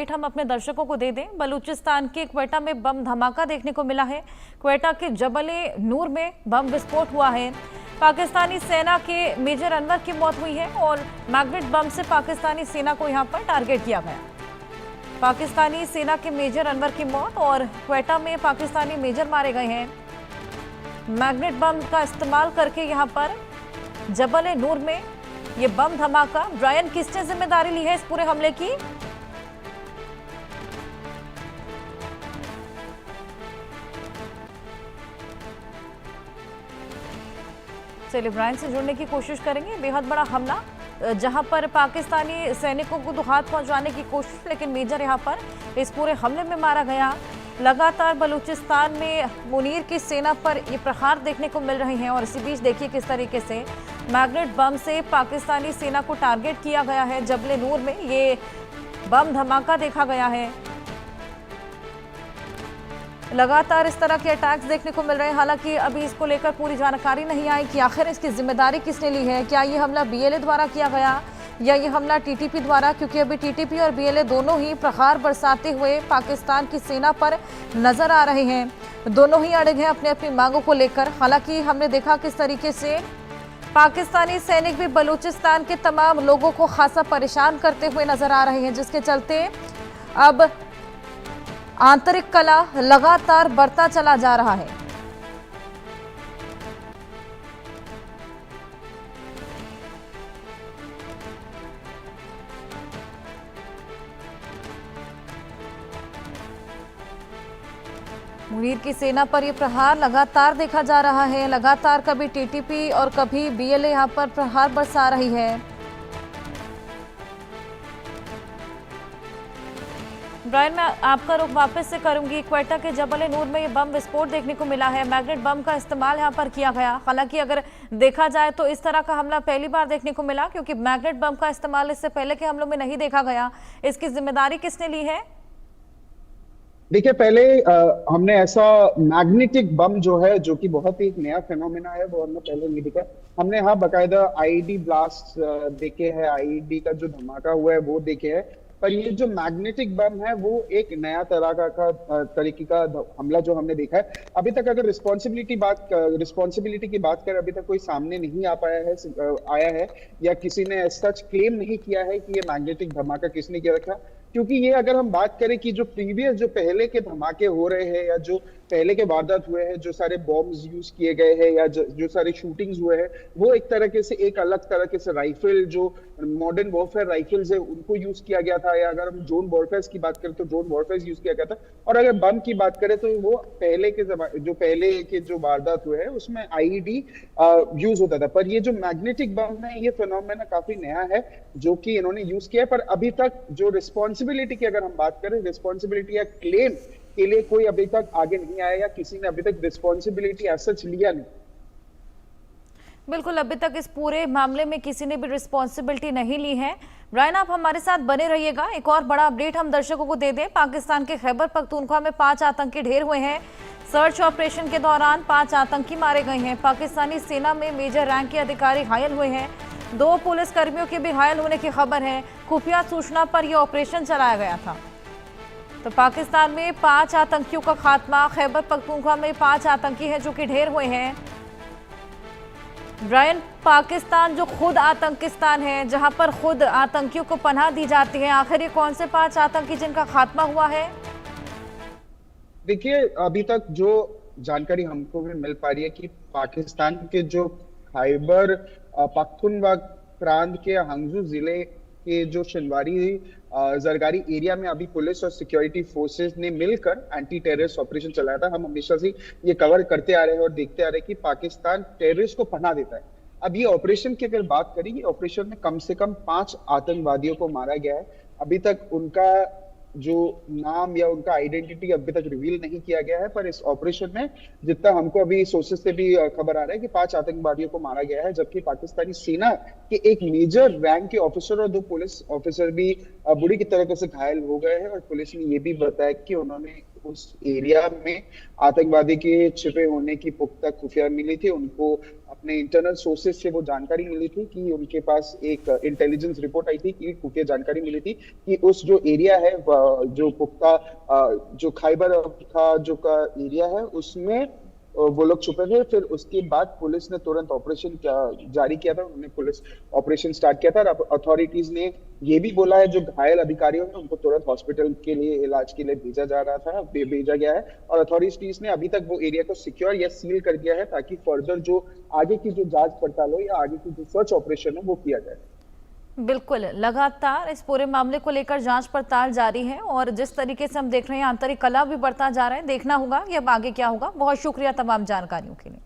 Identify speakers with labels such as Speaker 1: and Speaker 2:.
Speaker 1: हम अपने दर्शकों को दे दें। बलूचिस्तान के क्वेटा में बम धमाका देखने को मिला है। क्वेटा के जबल ए नूर में बम विस्फोट हुआ है। पाकिस्तानी सेना के मेजर अनवर की मौत हुई है और मैग्नेट बम से पाकिस्तानी सेना को यहां पर टारगेट किया गया। पाकिस्तानी सेना के मेजर अनवर की मौत और क्वेटा में पाकिस्तानी मेजर मारे गए हैं। मैग्नेट बम का इस्तेमाल करके यहां पर जबल ए नूर में ये बम धमाका। ब्रायन, किसने जिम्मेदारी ली है इस पूरे हमले की? चलिए ब्रायन से जुड़ने की कोशिश करेंगे। बेहद बड़ा हमला जहां पर पाकिस्तानी सैनिकों को तो हाथ पहुंचाने की कोशिश, लेकिन मेजर यहां पर इस पूरे हमले में मारा गया। लगातार बलूचिस्तान में मुनीर की सेना पर ये प्रहार देखने को मिल रहे हैं और इसी बीच देखिए किस तरीके से मैग्नेट बम से पाकिस्तानी सेना को टारगेट किया गया है। जबल नूर में ये बम धमाका देखा गया है। लगातार इस तरह के अटैक्स देखने को मिल रहे हैं। हालांकि अभी इसको लेकर पूरी जानकारी नहीं आई कि आखिर इसकी जिम्मेदारी किसने ली है। क्या ये हमला बीएलए द्वारा किया गया या ये हमला टीटीपी द्वारा, क्योंकि अभी टीटीपी और बीएलए दोनों ही प्रहार बरसाते हुए पाकिस्तान की सेना पर नजर आ रहे हैं। दोनों ही अड़े हैं अपनी अपनी मांगों को लेकर। हालांकि हमने देखा किस तरीके से पाकिस्तानी सैनिक भी बलूचिस्तान के तमाम लोगों को खासा परेशान करते हुए नजर आ रहे हैं, जिसके चलते अब आंतरिक कला लगातार बढ़ता चला जा रहा है। मुनीर की सेना पर यह प्रहार लगातार देखा जा रहा है। लगातार कभी टीटीपी और कभी बीएलए यहां पर प्रहार बरसा रही है। ब्रायन, मैं आपका रुख वापस से करूंगी। क्वेटा के जबल ए नूर में ये बम विस्फोट देखने को मिला है। मैग्नेट बम का इस्तेमाल यहां पर किया गया। हालांकि अगर देखा जाए तो इस तरह का हमला पहली बार देखने को मिला, क्योंकि मैग्नेट बम का इस्तेमाल इससे पहले के हमलों में नहीं देखा गया। इसकी जिम्मेदारी किसने ली है?
Speaker 2: देखिए, पहले हमने ऐसा मैग्नेटिक बम जो है, जो कि बहुत ही नया फेनोमेना है, वो हमने पहले नहीं देखा। हमने हाँ बाकायदा आईईडी ब्लास्ट देखे हैं, आईईडी का जो धमाका हुआ है वो देखे हैं, पर ये जो मैग्नेटिक बम है वो एक नया तरह का तरीके का हमला जो हमने देखा है। अभी तक अगर रिस्पॉन्सिबिलिटी की बात करें, अभी तक कोई सामने नहीं आया है या किसी ने सच क्लेम नहीं किया है कि ये मैग्नेटिक धमाका किसने किया था। क्योंकि ये अगर हम बात करें कि जो पहले के धमाके हो रहे हैं या जो पहले के वारदात हुए हैं, जो सारे बॉम्ब्स यूज किए गए हैं या जो सारे शूटिंग्स हुए हैं, वो एक तरीके से एक अलग तरीके से राइफल, जो मॉडर्न वॉरफेयर राइफल्स है, उनको यूज किया गया था। या अगर हम ड्रोन वॉरफेयर की बात करें तो ड्रोन वॉरफेयर यूज किया गया था। और अगर बम की बात करें तो वो पहले के जो वारदात हुए हैं उसमें आईईडी यूज होता था। पर ये जो मैग्नेटिक बम है, ये फिनोमेना काफी नया है जो कि इन्होंने यूज किया है। पर अभी तक जो रिस्पॉन्सिबिलिटी की अगर हम बात करें, रिस्पॉन्सिबिलिटी या क्लेम के लिए कोई अभी तक आगे नहीं आया या किसी ने अभी तक रिस्पॉन्सिबिलिटी एज सच लिया नहीं।
Speaker 1: बिल्कुल, अभी तक इस पूरे मामले में किसी ने भी रिस्पॉन्सिबिलिटी नहीं ली है। ब्रायन, आप हमारे साथ बने रहिएगा। एक और बड़ा अपडेट हम दर्शकों को दे दें। पाकिस्तान के खैबर पख्तूनख्वा में 5 आतंकी ढेर हुए हैं। सर्च ऑपरेशन के दौरान 5 आतंकी मारे गए हैं। पाकिस्तानी सेना में मेजर रैंक के अधिकारी घायल हुए हैं। 2 पुलिस कर्मियों के भी घायल होने की खबर है। खुफिया सूचना पर यह ऑपरेशन चलाया गया था। तो पाकिस्तान में 5 आतंकियों का खात्मा। खैबर पख्तूनख्वा में 5 आतंकी हैं जो कि ढेर हुए हैं। ब्रायन, पाकिस्तान जो खुद आतंकिस्तान है, जहां पर खुद आतंकियों को पनाह दी जाती है, आखिर ये कौन से 5 आतंकी जिनका खात्मा हुआ है?
Speaker 2: देखिए, अभी तक जो जानकारी हमको भी मिल पा रही है कि पाकिस्तान के जो खैबर पख्तूनख्वा प्रांत के हंगजू जिले के जो शिनवारी जरगारी एरिया में अभी पुलिस और सिक्योरिटी फोर्सेस ने मिलकर एंटी टेररिस्ट ऑपरेशन चलाया था। हम हमेशा से ये कवर करते आ रहे हैं और देखते आ रहे हैं कि पाकिस्तान टेररिस्ट को पनाह देता है। अब ये ऑपरेशन की अगर बात करें, ये ऑपरेशन में कम से कम 5 आतंकवादियों को मारा गया है। अभी तक उनका जो नाम या उनका आइडेंटिटी अभी तक रिवील नहीं किया गया है, पर इस ऑपरेशन में जितना हमको अभी सोर्सेस से भी खबर आ रहा है कि 5 आतंकवादियों को मारा गया है, जबकि पाकिस्तानी सेना के एक मेजर रैंक के ऑफिसर और 2 पुलिस ऑफिसर भी बुरी की तरह से घायल हो गए हैं। और पुलिस ने ये भी बताया कि उस एरिया में आतंकवादी के छिपे होने की पुख्ता खुफिया मिली थी। उनको अपने इंटरनल सोर्सेज से वो जानकारी मिली थी कि उनके पास एक इंटेलिजेंस रिपोर्ट आई थी कि खुफिया जानकारी मिली थी कि उस जो एरिया है जो पुख्ता जो खैबर का जो का एरिया है उसमें वो लोग छुपे थे। फिर उसके बाद पुलिस ने तुरंत ऑपरेशन जारी किया था। उन्होंने पुलिस ऑपरेशन स्टार्ट किया था और अथॉरिटीज ने ये भी बोला है जो घायल अधिकारियों हैं उनको तुरंत हॉस्पिटल के लिए इलाज के लिए भेजा गया है। और अथॉरिटीज ने अभी तक वो एरिया को सिक्योर या सील कर दिया है ताकि फर्दर जो आगे की जो जांच पड़ताल हो या आगे की जो सर्च ऑपरेशन हो वो किया जाए।
Speaker 1: बिल्कुल, लगातार इस पूरे मामले को लेकर जांच पड़ताल जारी है और जिस तरीके से हम देख रहे हैं आंतरिक कलह भी बढ़ता जा रहा है। देखना होगा कि अब आगे क्या होगा। बहुत शुक्रिया तमाम जानकारियों के लिए।